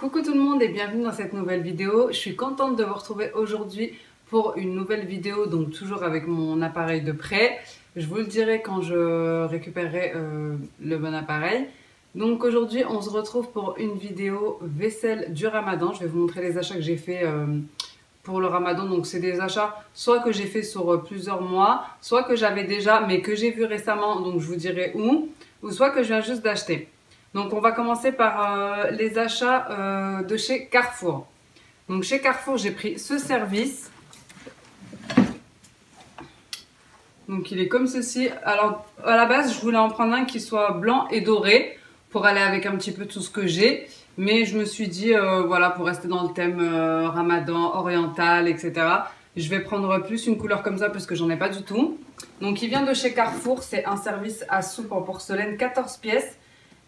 Coucou tout le monde et bienvenue dans cette nouvelle vidéo. Je suis contente de vous retrouver aujourd'hui pour une nouvelle vidéo, donc toujours avec mon appareil de prêt. Je vous le dirai quand je récupérerai le bon appareil. Donc aujourd'hui on se retrouve pour une vidéo vaisselle du Ramadan. Je vais vous montrer les achats que j'ai fait pour le Ramadan. Donc c'est des achats soit que j'ai fait sur plusieurs mois, soit que j'avais déjà mais que j'ai vu récemment, donc je vous dirai où, ou soit que je viens juste d'acheter. Donc on va commencer par les achats de chez Carrefour. Donc chez Carrefour j'ai pris ce service. Donc il est comme ceci. Alors à la base je voulais en prendre un qui soit blanc et doré pour aller avec un petit peu tout ce que j'ai. Mais je me suis dit voilà, pour rester dans le thème Ramadan, oriental, etc. Je vais prendre plus une couleur comme ça parce que j'en ai pas du tout. Donc il vient de chez Carrefour, c'est un service à soupe en porcelaine 14 pièces.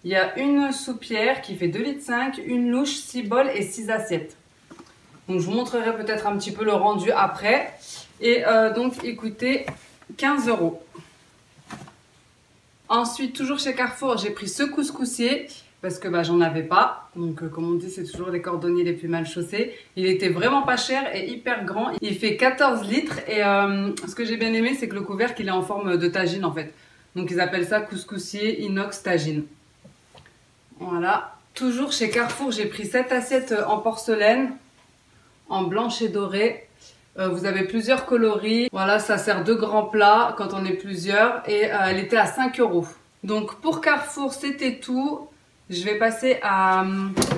Il y a une soupière qui fait 2,5 litres, une louche, 6 bols et 6 assiettes. Donc je vous montrerai peut-être un petit peu le rendu après. Et donc il coûtait 15 €. Ensuite, toujours chez Carrefour, j'ai pris ce couscoussier parce que j'en avais pas. Donc comme on dit, c'est toujours les cordonniers les plus mal chaussés. Il était vraiment pas cher et hyper grand. Il fait 14 litres et ce que j'ai bien aimé, c'est que le couvercle il est en forme de tagine en fait. Donc ils appellent ça couscoussier inox tagine. Voilà, toujours chez Carrefour, j'ai pris cette assiette en porcelaine, en blanche et dorée. Vous avez plusieurs coloris. Voilà, ça sert de grands plats quand on est plusieurs. Et elle était à 5 €. Donc pour Carrefour, c'était tout. Je vais passer à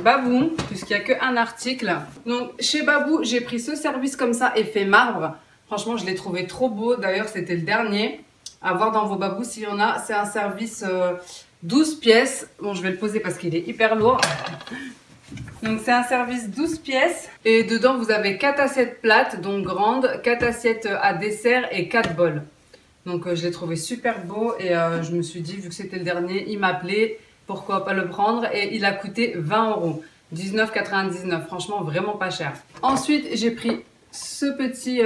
Babou, puisqu'il n'y a qu'un article. Donc chez Babou, j'ai pris ce service comme ça, effet marbre. Franchement, je l'ai trouvé trop beau. D'ailleurs, c'était le dernier. À voir dans vos Babou s'il y en a. C'est un service 12 pièces. Bon, je vais le poser parce qu'il est hyper lourd. Donc c'est un service 12 pièces. Et dedans, vous avez 4 assiettes plates, donc grandes, 4 assiettes à dessert et 4 bols. Donc je l'ai trouvé super beau et je me suis dit, vu que c'était le dernier, il m'appelait, pourquoi pas le prendre. Et il a coûté 20 €. 19,99 €. Franchement, vraiment pas cher. Ensuite, j'ai pris ce petit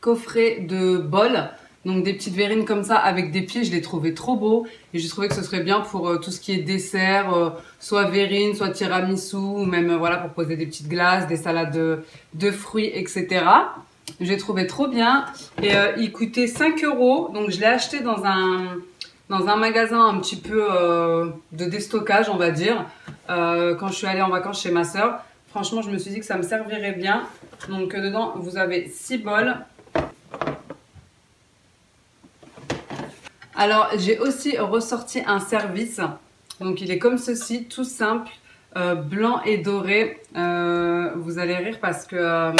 coffret de bols. Donc des petites verrines comme ça avec des pieds, je les trouvais trop beaux. Et j'ai trouvé que ce serait bien pour tout ce qui est dessert, soit verrine, soit tiramisu, ou même voilà pour poser des petites glaces, des salades de fruits, etc. J'ai trouvé trop bien. Et il coûtait 5 €. Donc je l'ai acheté dans un magasin un petit peu de déstockage, on va dire. Quand je suis allée en vacances chez ma soeur. Franchement, je me suis dit que ça me servirait bien. Donc dedans, vous avez 6 bols. Alors, j'ai aussi ressorti un service. Donc, il est comme ceci, tout simple, blanc et doré. Vous allez rire parce que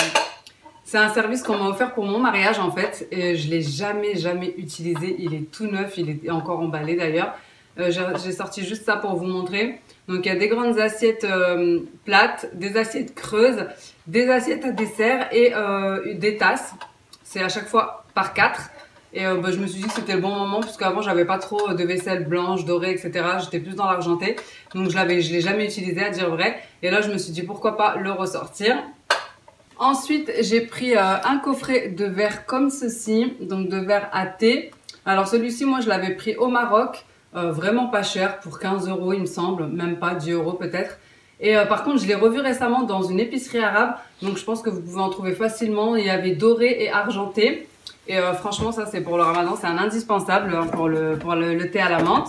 c'est un service qu'on m'a offert pour mon mariage en fait. Et je ne l'ai jamais utilisé. Il est tout neuf, il est encore emballé d'ailleurs. J'ai sorti juste ça pour vous montrer. Donc, il y a des grandes assiettes plates, des assiettes creuses, des assiettes à dessert et des tasses. C'est à chaque fois par 4. Et je me suis dit que c'était le bon moment parce qu'avant j'avais pas trop de vaisselle blanche, dorée, etc. J'étais plus dans l'argenté. Donc je l'ai jamais utilisé à dire vrai. Et là je me suis dit pourquoi pas le ressortir. Ensuite j'ai pris un coffret de verre comme ceci. Donc de verre à thé. Alors celui-ci moi je l'avais pris au Maroc. Vraiment pas cher pour 15 € il me semble. Même pas 10 € peut-être. Et par contre je l'ai revu récemment dans une épicerie arabe. Donc je pense que vous pouvez en trouver facilement. Il y avait doré et argenté. Et franchement, ça c'est pour le Ramadan, c'est un indispensable hein, pour le thé à la menthe.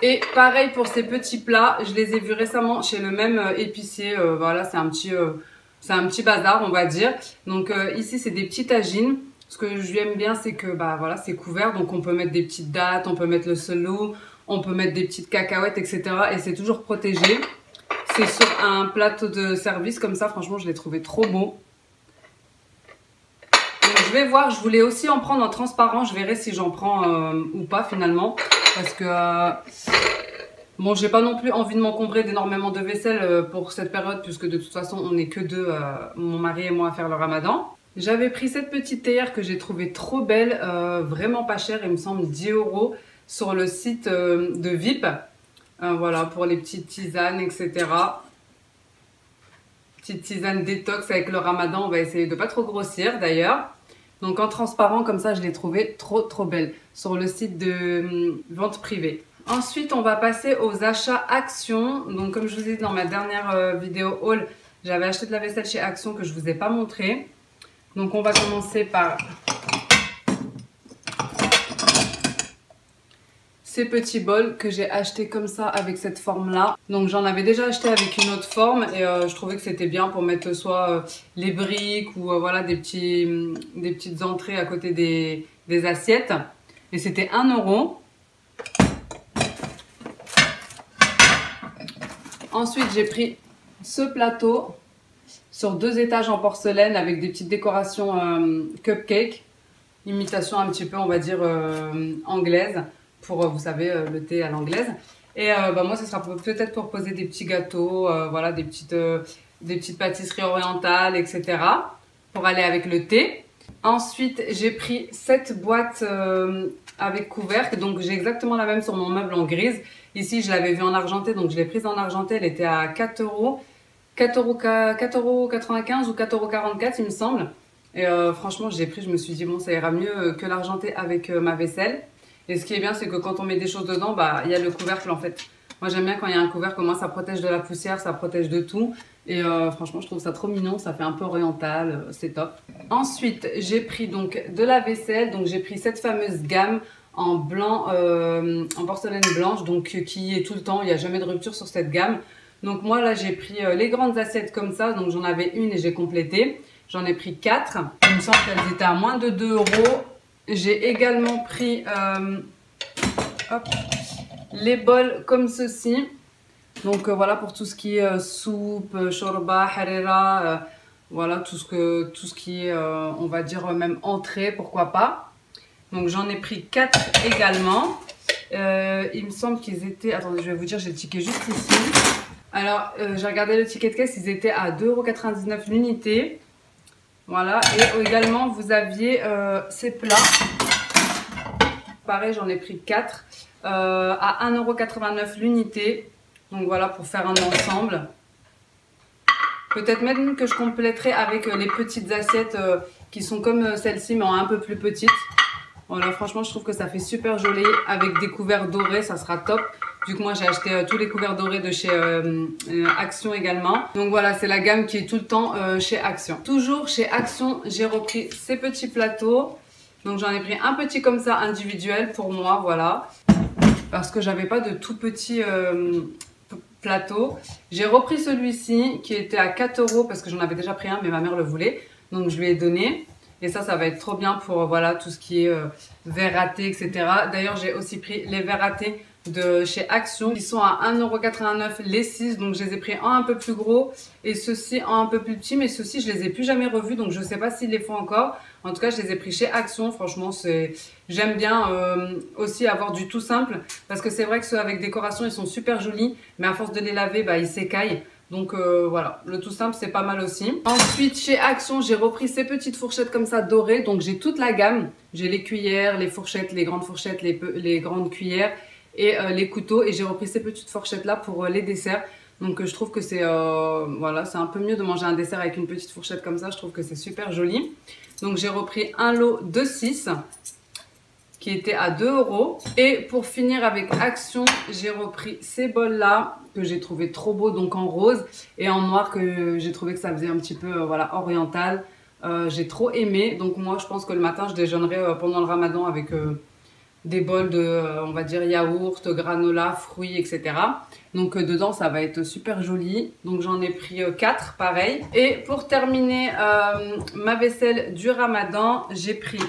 Et pareil pour ces petits plats, je les ai vus récemment chez le même épicier. Voilà, c'est un petit bazar, on va dire. Donc ici, c'est des petits tagines. Ce que j'aime bien, c'est que voilà, c'est couvert. Donc on peut mettre des petites dattes, on peut mettre le selou, on peut mettre des petites cacahuètes, etc. Et c'est toujours protégé. C'est sur un plateau de service comme ça. Franchement, je l'ai trouvé trop beau. Je vais voir, je voulais aussi en prendre en transparent, je verrai si j'en prends ou pas finalement. Parce que, bon, j'ai pas non plus envie de m'encombrer d'énormément de vaisselle pour cette période, puisque de toute façon, on n'est que deux, mon mari et moi, à faire le Ramadan. J'avais pris cette petite théière que j'ai trouvée trop belle, vraiment pas chère, il me semble 10 € sur le site de VIP. Voilà, pour les petites tisanes, etc. Petite tisane détox avec le Ramadan, on va essayer de pas trop grossir d'ailleurs. Donc en transparent comme ça, je l'ai trouvé trop belle sur le site de vente privée. Ensuite, on va passer aux achats Action. Donc, comme je vous ai dit dans ma dernière vidéo haul, j'avais acheté de la vaisselle chez Action que je ne vous ai pas montré. Donc, on va commencer par ces petits bols que j'ai achetés comme ça avec cette forme-là. Donc, j'en avais déjà acheté avec une autre forme et je trouvais que c'était bien pour mettre soit les briques ou voilà des petites entrées à côté des assiettes. Et c'était 1 €. Ensuite, j'ai pris ce plateau sur 2 étages en porcelaine avec des petites décorations cupcake, imitation un petit peu, on va dire, anglaise, pour, vous savez, le thé à l'anglaise. Et moi, ce sera peut-être pour poser des petits gâteaux, voilà, des petites pâtisseries orientales, etc. pour aller avec le thé. Ensuite, j'ai pris cette boîte avec couvercle, donc j'ai exactement la même sur mon meuble en grise. Ici, je l'avais vue en argenté, donc je l'ai prise en argenté. Elle était à 4 €, 4,95 € ou 4,44 € il me semble. Et franchement, je l'ai pris, je me suis dit bon, ça ira mieux que l'argenté avec ma vaisselle. Et ce qui est bien, c'est que quand on met des choses dedans, bah il y a le couvercle en fait. Moi, j'aime bien quand il y a un couvercle, moi ça protège de la poussière, ça protège de tout. Et franchement, je trouve ça trop mignon, ça fait un peu oriental, c'est top. Ensuite, j'ai pris donc de la vaisselle, donc j'ai pris cette fameuse gamme en blanc, en porcelaine blanche, donc qui est tout le temps, il n'y a jamais de rupture sur cette gamme. Donc moi là, j'ai pris les grandes assiettes comme ça, donc j'en avais une et j'ai complété. J'en ai pris 4, il me semble qu'elles étaient à moins de 2 €. J'ai également pris hop, les bols comme ceci. Donc voilà pour tout ce qui est soupe, shorba, harira, voilà tout ce qui est, on va dire même entrée, pourquoi pas. Donc j'en ai pris 4 également. Il me semble qu'ils étaient, attendez je vais vous dire, j'ai le ticket juste ici. Alors j'ai regardé le ticket de caisse, ils étaient à 2,99 € l'unité. Voilà, et également vous aviez ces plats. Pareil, j'en ai pris 4 à 1,89 € l'unité. Donc voilà, pour faire un ensemble. Peut-être même que je compléterai avec les petites assiettes qui sont comme celle-ci, mais un peu plus petites. Voilà, franchement, je trouve que ça fait super joli. Avec des couverts dorés, ça sera top. Vu que moi, j'ai acheté tous les couverts dorés de chez Action également. Donc voilà, c'est la gamme qui est tout le temps chez Action. Toujours chez Action, j'ai repris ces petits plateaux. Donc j'en ai pris un petit comme ça, individuel pour moi, voilà. Parce que j'avais pas de tout petit plateau. J'ai repris celui-ci qui était à 4 € parce que j'en avais déjà pris un, mais ma mère le voulait. Donc je lui ai donné. Et ça va être trop bien pour voilà tout ce qui est verre raté, etc. D'ailleurs, j'ai aussi pris les verres ratés de chez Action. Ils sont à 1,89 € les 6. Donc je les ai pris en un peu plus gros et ceux-ci en un peu plus petit. Mais ceux-ci, je les ai plus jamais revus. Donc je sais pas s'ils les font encore. En tout cas, je les ai pris chez Action. Franchement, j'aime bien aussi avoir du tout simple. Parce que c'est vrai que ceux avec décoration, ils sont super jolis. Mais à force de les laver, bah, ils s'écaillent. Donc voilà, le tout simple c'est pas mal aussi. Ensuite chez Action j'ai repris ces petites fourchettes comme ça dorées. Donc j'ai toute la gamme. J'ai les cuillères, les fourchettes, les grandes fourchettes, les grandes cuillères et les couteaux. Et j'ai repris ces petites fourchettes là pour les desserts. Donc je trouve que c'est voilà, c'est un peu mieux de manger un dessert avec une petite fourchette comme ça. Je trouve que c'est super joli. Donc j'ai repris un lot de 6 qui était à 2 €. Et pour finir avec Action, j'ai repris ces bols là que j'ai trouvé trop beaux, donc en rose et en noir, que j'ai trouvé que ça faisait un petit peu voilà, oriental. J'ai trop aimé. Donc moi je pense que le matin je déjeunerai pendant le ramadan avec des bols de on va dire yaourt, granola, fruits, etc. Donc dedans ça va être super joli. Donc j'en ai pris 4 pareil. Et pour terminer ma vaisselle du ramadan, j'ai pris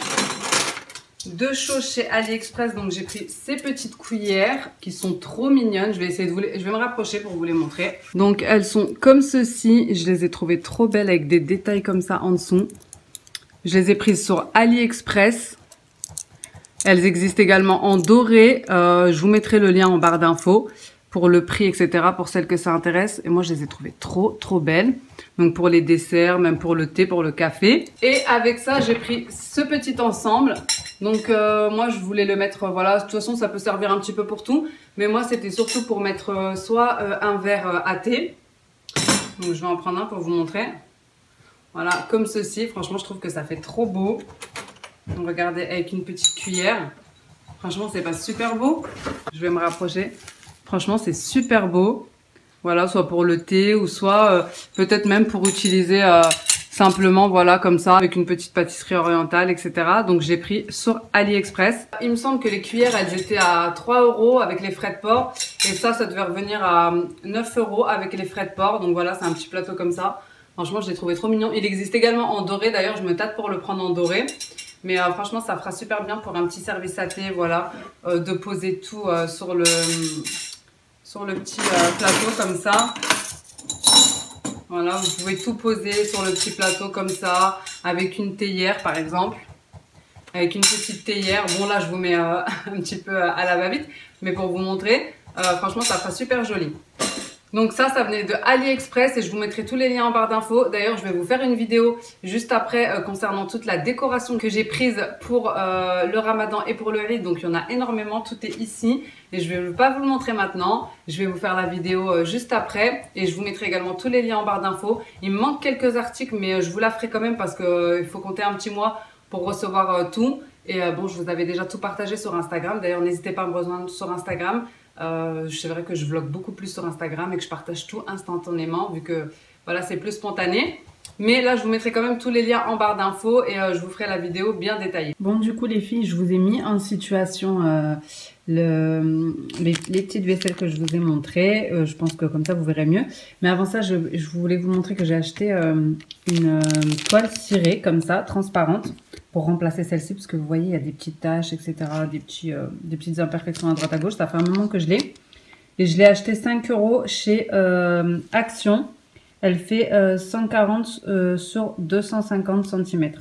2 choses chez AliExpress. Donc j'ai pris ces petites cuillères qui sont trop mignonnes. Je vais essayer de je vais me rapprocher pour vous les montrer. Donc elles sont comme ceci. Je les ai trouvées trop belles avec des détails comme ça en dessous. Je les ai prises sur AliExpress. Elles existent également en doré. Je vous mettrai le lien en barre d'infos pour le prix, etc. pour celles que ça intéresse. Et moi, je les ai trouvées trop belles. Donc pour les desserts, même pour le thé, pour le café. Et avec ça, j'ai pris ce petit ensemble. Donc moi, je voulais le mettre, voilà. De toute façon, ça peut servir un petit peu pour tout. Mais moi, c'était surtout pour mettre soit un verre à thé. Donc je vais en prendre un pour vous montrer. Voilà, comme ceci. Franchement, je trouve que ça fait trop beau. Donc regardez, avec une petite cuillère. Franchement, c'est pas super beau. Je vais me rapprocher. Franchement, c'est super beau. Voilà, soit pour le thé ou soit peut-être même pour utiliser simplement, voilà, comme ça, avec une petite pâtisserie orientale, etc. Donc, j'ai pris sur AliExpress. Il me semble que les cuillères, elles étaient à 3 € avec les frais de port. Et ça devait revenir à 9 € avec les frais de port. Donc, voilà, c'est un petit plateau comme ça. Franchement, je l'ai trouvé trop mignon. Il existe également en doré. D'ailleurs, je me tâte pour le prendre en doré. Mais franchement, ça fera super bien pour un petit service à thé, voilà, de poser tout sur le petit plateau comme ça. Voilà, vous pouvez tout poser sur le petit plateau comme ça, avec une théière par exemple. Avec une petite théière. Bon là, je vous mets un petit peu à la va-vite, mais pour vous montrer, franchement, ça fera super joli. Donc ça venait de AliExpress et je vous mettrai tous les liens en barre d'infos. D'ailleurs, je vais vous faire une vidéo juste après concernant toute la décoration que j'ai prise pour le Ramadan et pour le Eid. Donc il y en a énormément, tout est ici et je vais pas vous le montrer maintenant. Je vais vous faire la vidéo juste après et je vous mettrai également tous les liens en barre d'infos. Il me manque quelques articles mais je vous la ferai quand même parce qu'il faut compter un petit mois pour recevoir tout. Et bon, je vous avais déjà tout partagé sur Instagram. D'ailleurs, n'hésitez pas à me rejoindre sur Instagram. C'est vrai que je vlog beaucoup plus sur Instagram et que je partage tout instantanément vu que voilà, c'est plus spontané. Mais là, je vous mettrai quand même tous les liens en barre d'infos et je vous ferai la vidéo bien détaillée. Bon, du coup, les filles, je vous ai mis en situation les petites vaisselles que je vous ai montrées. Je pense que comme ça, vous verrez mieux. Mais avant ça, je voulais vous montrer que j'ai acheté une toile cirée comme ça, transparente, pour remplacer celle-ci, parce que vous voyez, il y a des petites taches, etc., des petites imperfections à droite à gauche. Ça fait un moment que je l'ai. Et je l'ai acheté 5 € chez Action. Elle fait 140 sur 250 cm.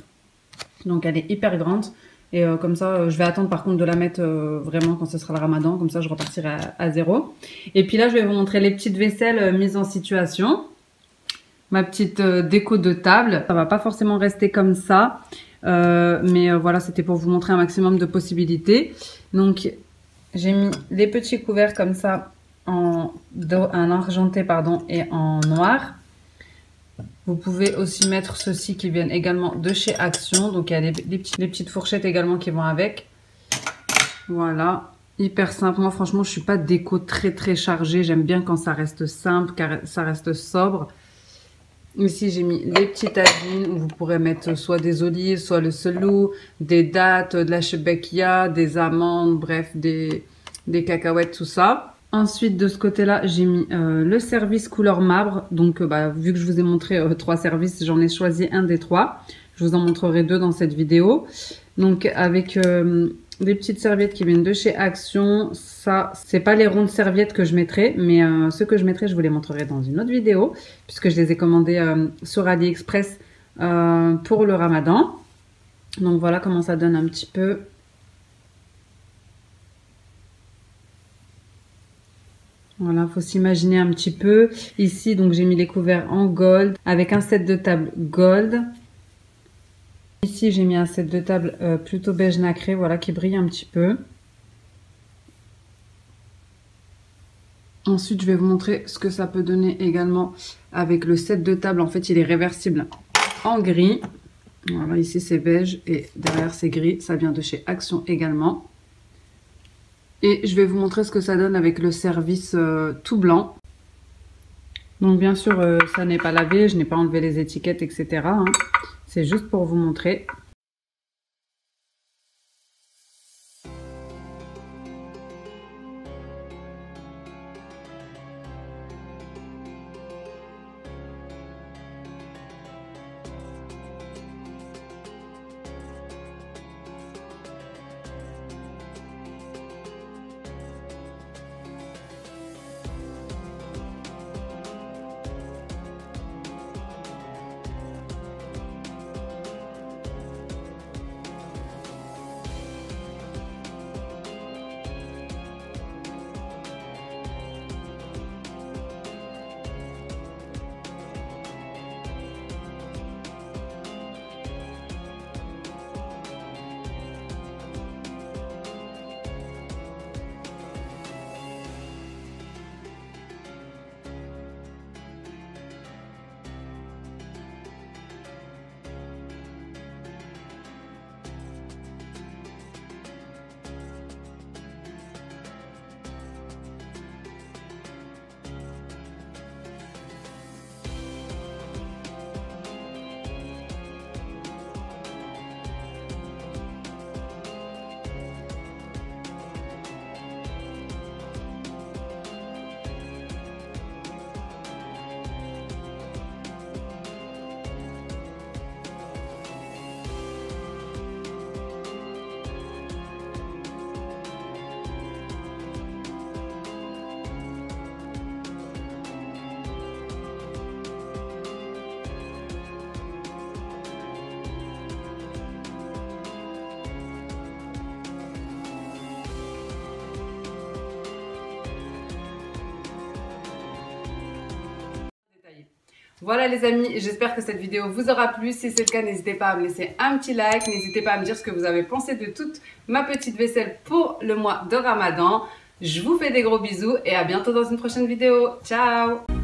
Donc, elle est hyper grande. Et comme ça, je vais attendre par contre de la mettre vraiment quand ce sera le Ramadan. Comme ça, je repartirai à zéro. Et puis là, je vais vous montrer les petites vaisselles mises en situation. Ma petite déco de table. Ça va pas forcément rester comme ça. Mais voilà, c'était pour vous montrer un maximum de possibilités. Donc, j'ai mis les petits couverts comme ça en argenté pardon, et en noir. Vous pouvez aussi mettre ceux-ci qui viennent également de chez Action. Donc, il y a les petites fourchettes également qui vont avec. Voilà, hyper simple. Moi, franchement, je suis pas déco très chargée. J'aime bien quand ça reste simple, car ça reste sobre. Ici, j'ai mis les petits tagines où vous pourrez mettre soit des olives, soit le selou, des dattes, de la shebekia, des amandes, bref, des cacahuètes, tout ça. Ensuite, de ce côté-là, j'ai mis le service couleur marbre. Donc, vu que je vous ai montré 3 services, j'en ai choisi un des 3. Je vous en montrerai 2 dans cette vidéo. Donc, avec des petites serviettes qui viennent de chez Action. Ça, c'est pas les rondes serviettes que je mettrai, mais ceux que je mettrai, je vous les montrerai dans une autre vidéo, puisque je les ai commandés sur AliExpress pour le Ramadan. Donc, voilà comment ça donne un petit peu. Voilà, faut s'imaginer un petit peu. Ici, donc, j'ai mis les couverts en gold avec un set de table gold. Ici, j'ai mis un set de table plutôt beige nacré, voilà, qui brille un petit peu. Ensuite, je vais vous montrer ce que ça peut donner également avec le set de table. En fait, il est réversible en gris. Voilà, ici, c'est beige et derrière, c'est gris. Ça vient de chez Action également. Et je vais vous montrer ce que ça donne avec le service tout blanc. Donc bien sûr, ça n'est pas lavé, je n'ai pas enlevé les étiquettes, etc. Hein. C'est juste pour vous montrer. Voilà les amis, j'espère que cette vidéo vous aura plu. Si c'est le cas, n'hésitez pas à me laisser un petit like. N'hésitez pas à me dire ce que vous avez pensé de toute ma petite vaisselle pour le mois de Ramadan. Je vous fais des gros bisous et à bientôt dans une prochaine vidéo. Ciao!